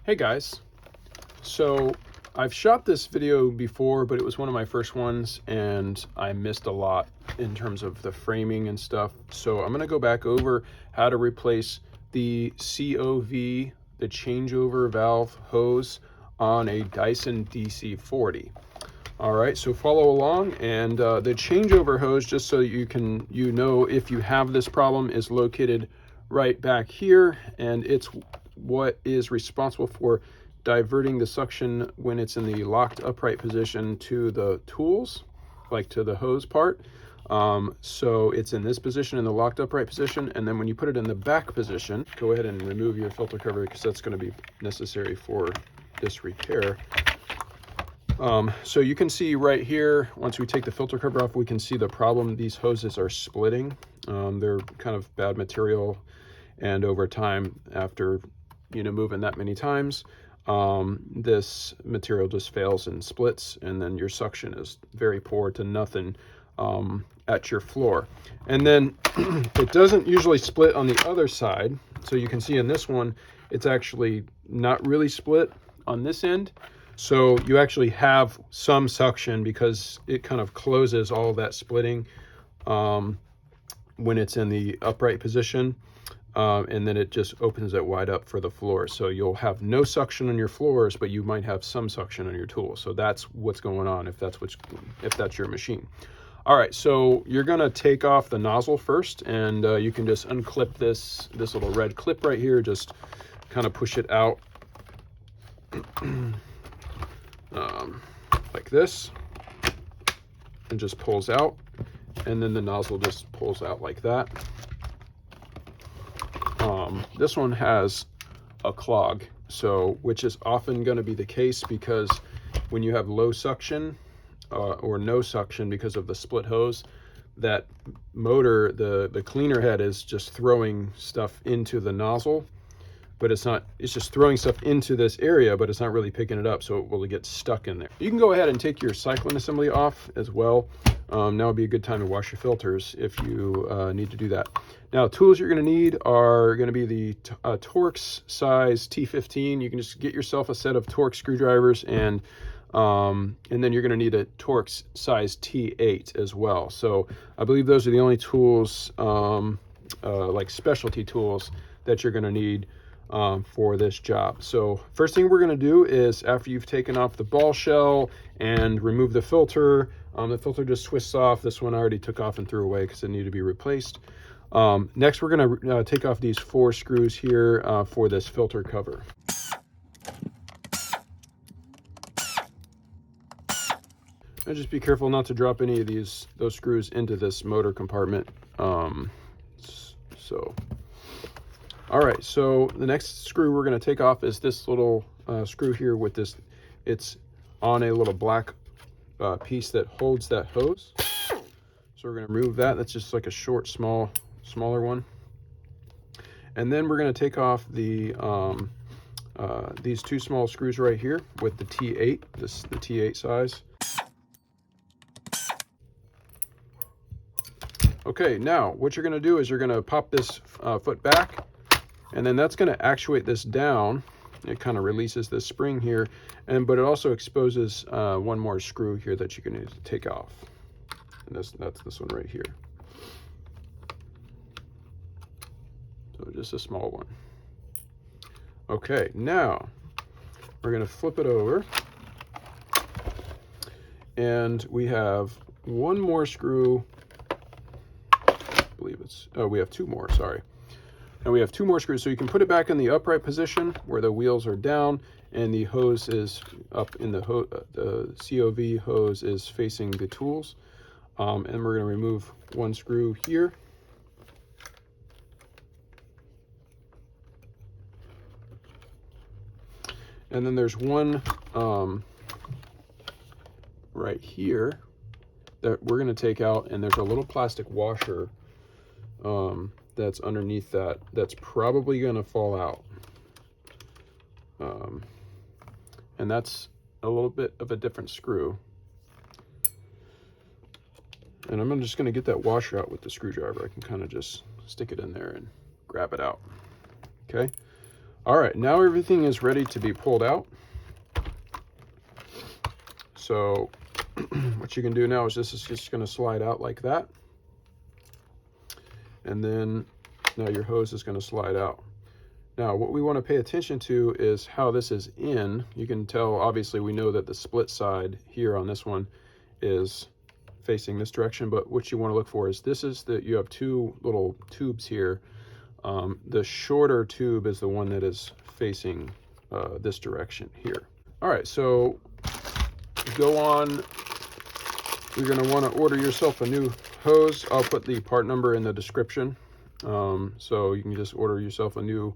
Hey guys, so I've shot this video before, but it was one of my first ones and I missed a lot in terms of the framing and stuff. So I'm going to go back over how to replace the COV, the changeover valve hose on a Dyson DC40. All right, so follow along, and the changeover hose, just so you know if you have this problem, is located right back here, and it's what is responsible for diverting the suction when it's in the locked upright position to the tools, like to the hose part. So it's in this position, in the locked upright position, and then when you put it in the back position, go ahead and remove your filter cover because that's going to be necessary for this repair. So you can see right here, once we take the filter cover off, we can see the problem. These hoses are splitting. They're kind of bad material, and over time, after moving that many times, this material just fails and splits, and then your suction is very poor to nothing at your floor. And then it doesn't usually split on the other side. So you can see in this one, it's actually not really split on this end. So you actually have some suction because it kind of closes all that splitting when it's in the upright position. And then it just opens it wide up for the floor. So you'll have no suction on your floors, but you might have some suction on your tools. So that's what's going on if that's your machine. All right, so you're gonna take off the nozzle first, and you can just unclip this little red clip right here. Just kind of push it out like this, and just pulls out, and then the nozzle just pulls out like that. This one has a clog, which is often going to be the case because when you have low suction or no suction because of the split hose, that motor, the cleaner head, is just throwing stuff into the nozzle, but it's just throwing stuff into this area, but it's not really picking it up, so it will get stuck in there. You can go ahead and take your cyclone assembly off as well. Now would be a good time to wash your filters if you need to do that. Now, tools you're going to need are going to be the Torx size T15. You can just get yourself a set of Torx screwdrivers, and then you're going to need a Torx size T8 as well. So I believe those are the only tools, like specialty tools, that you're going to need for this job. So first thing we're going to do is, after you've taken off the ball shell and removed the filter just twists off. This one I already took off and threw away because it needed to be replaced. Next, we're going to take off these 4 screws here for this filter cover. And just be careful not to drop any of those screws into this motor compartment. All right, so the next screw we're going to take off is this little screw here with this. It's on a little black piece that holds that hose. So we're going to remove that. That's just like a short, smaller one. And then we're going to take off these 2 small screws right here with the T8, the T8 size. Okay, now what you're going to do is you're going to pop this foot back, and then that's going to actuate this down. It kind of releases this spring here, but it also exposes one more screw here that you're going to need to take off. And that's this one right here. So just a small one. Okay, now we're going to flip it over, and we have one more screw. I believe we have 2 more, sorry. And we have 2 more screws, so you can put it back in the upright position where the wheels are down and the hose is up in the COV hose is facing the tools. And we're going to remove 1 screw here. And then there's one right here that we're going to take out, and there's a little plastic washer that's underneath that's probably going to fall out, and that's a little bit of a different screw, and I'm just going to get that washer out with the screwdriver. I can kind of just stick it in there and grab it out. Okay, All right, now everything is ready to be pulled out. So what you can do now is this is just going to slide out like that. And then now your hose is going to slide out. Now what we want to pay attention to is how this is in. You can tell, obviously we know that the split side here on this one is facing this direction, but what you want to look for is this is that you have two little tubes here. The shorter tube is the one that is facing this direction here. All right, so go on. You're going to want to order yourself a new hose. I'll put the part number in the description. So you can just order yourself a new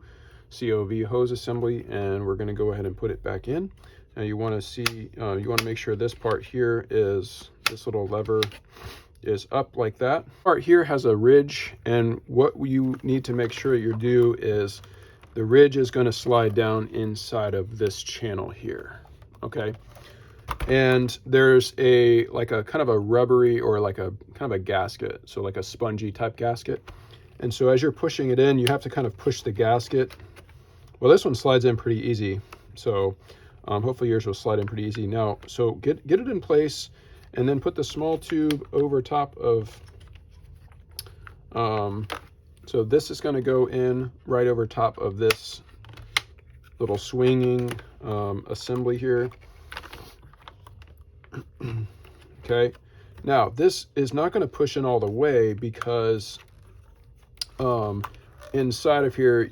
COV hose assembly, and we're going to go ahead and put it back in. Now you want to see, you want to make sure this part here is, this little lever is up like that. Part here has a ridge, and what you need to make sure you do is the ridge is going to slide down inside of this channel here. Okay. And there's a like a kind of a rubbery or like a kind of a gasket, so like a spongy type gasket. And so as you're pushing it in, you have to kind of push the gasket. Well, this one slides in pretty easy, so hopefully yours will slide in pretty easy. Now, so get it in place, and then put the small tube over top of. So this is going to go in right over top of this little swinging assembly here. Okay, now this is not going to push in all the way because inside of here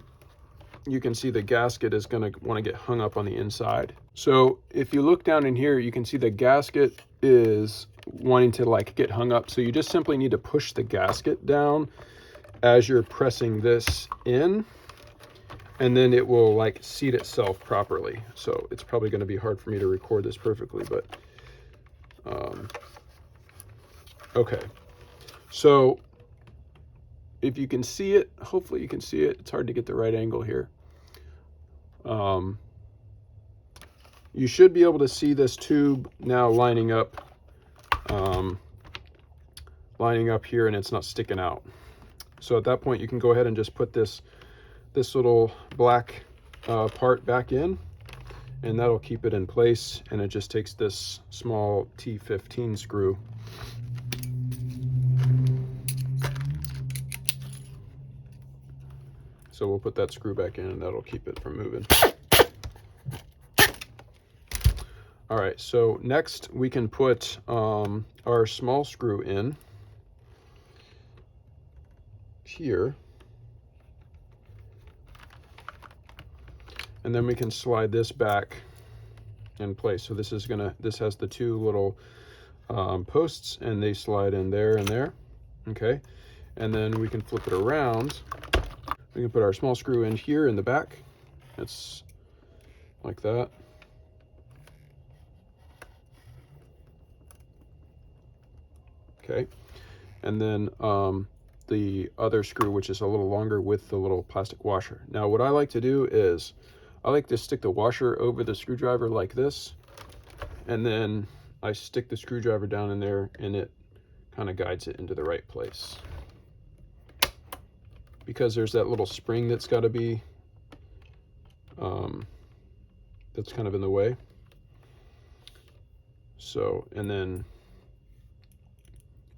you can see the gasket is going to want to get hung up on the inside. So if you look down in here, you can see the gasket is wanting to like get hung up. So you just simply need to push the gasket down as you're pressing this in, and then it will like seat itself properly. So it's probably going to be hard for me to record this perfectly, but okay. So if you can see it, hopefully you can see it. It's hard to get the right angle here. You should be able to see this tube now lining up here, and it's not sticking out. So at that point, you can go ahead and just put this little black part back in, and that'll keep it in place. And it just takes this small T15 screw. So we'll put that screw back in, and that'll keep it from moving. All right, so next we can put our small screw in here. And then we can slide this back in place. So this has the two little posts, and they slide in there and there. Okay, and then we can flip it around. We can put our small screw in here in the back. It's like that. Okay, and then the other screw, which is a little longer, with the little plastic washer. Now what I like to do is I like to stick the washer over the screwdriver like this, and then I stick the screwdriver down in there, and it kind of guides it into the right place. Because there's that little spring that's got to be, that's kind of in the way. So, and then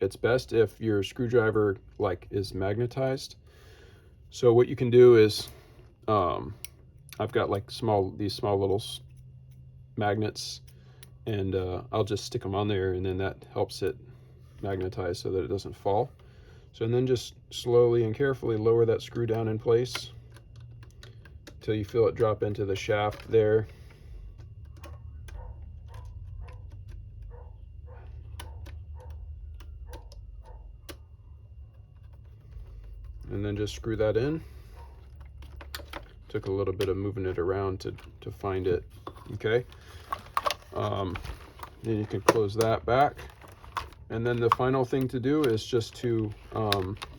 it's best if your screwdriver like is magnetized. So what you can do is, I've got like these small little magnets, and I'll just stick them on there, and then that helps it magnetize so that it doesn't fall. So, and then just slowly and carefully lower that screw down in place until you feel it drop into the shaft there. And then just screw that in. Took a little bit of moving it around to find it. Okay. Then you can close that back. And then the final thing to do is just to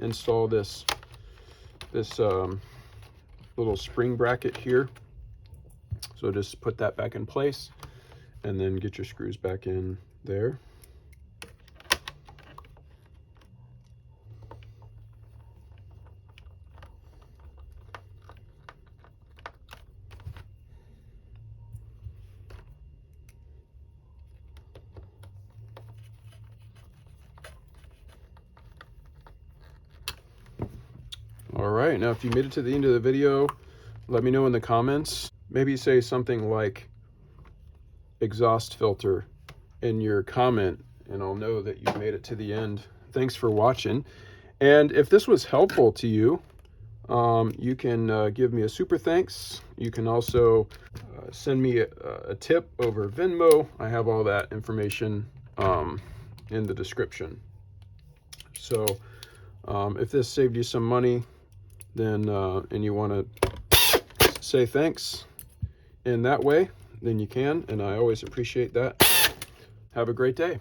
install this little spring bracket here. So just put that back in place, and then get your screws back in there. right, now if you made it to the end of the video, let me know in the comments. Maybe say something like exhaust filter in your comment, and I'll know that you made it to the end. Thanks for watching. And if this was helpful to you, you can give me a super thanks. You can also send me a tip over Venmo. I have all that information in the description. So if this saved you some money, then and you want to say thanks in that way, then you can, and I always appreciate that. Have a great day.